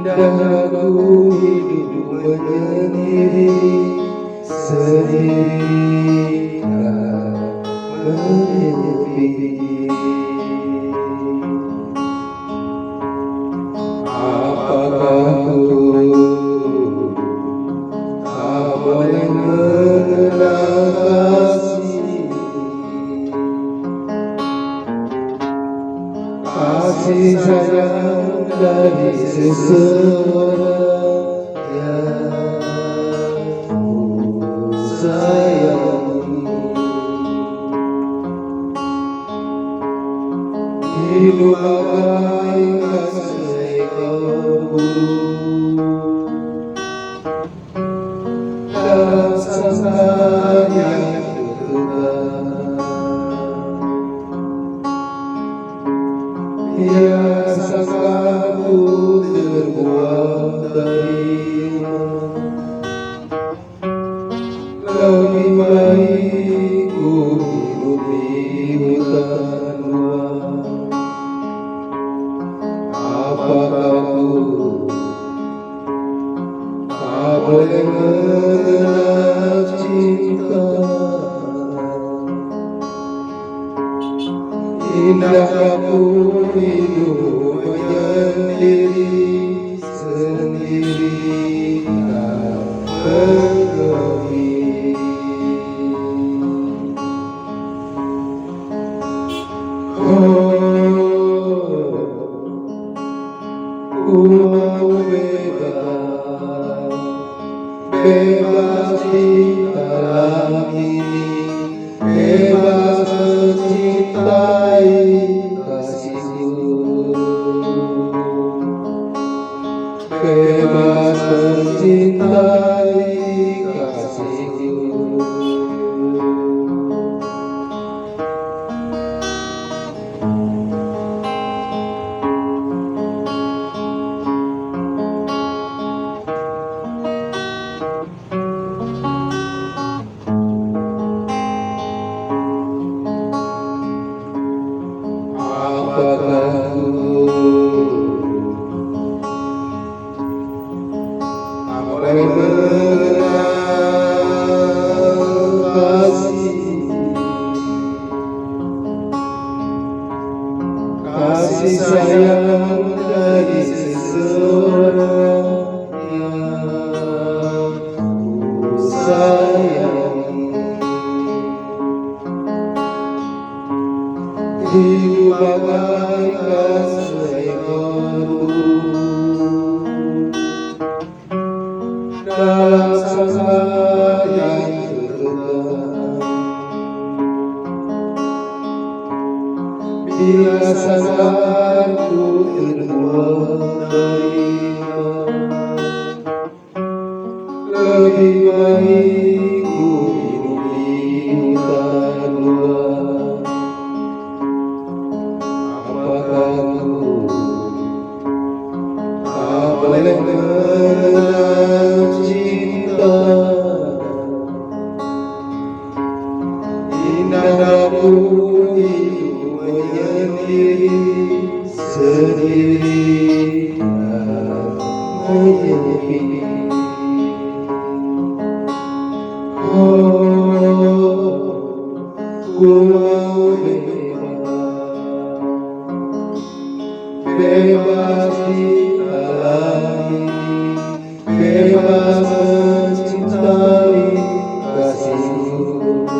Dan aku hidup menyendiri, sendiri tak menyepi. Apakah tak boleh mengenal kasih, kasih sayang dari seseorang yang ku sayangi. Hidup bagaikan seekor burung dalam sangkar yang tertekan. Ya, sangkarku terbuat dari emas, lebih baik ku hidup di hutan luas. Apakah ku tak boleh mengenal cinta? Indahkah ku hidup menyendiri, sendiri tak bergeming. Ku mau bebas, bebas di alam ini, bebas mencintai kasihku, bebas mencintai kasihku. Apakah ku tak boleh mengenal kasih, kasih sayang dari seseorang yang ku sayangi. Hidup bagaikan seekor burung dalam sangkar yang tertekan. Bila sangkarku terbuat dari emas, lebih baik ku hidup di hutan luas. Apakah ku tak boleh mengenal cinta? Indahkah ku hidup menyendiri, sendiri tak menyepi. Ku mau bebas di alam ini, bebas mencintai kasihku,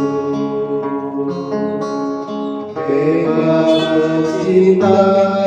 bebas mencintai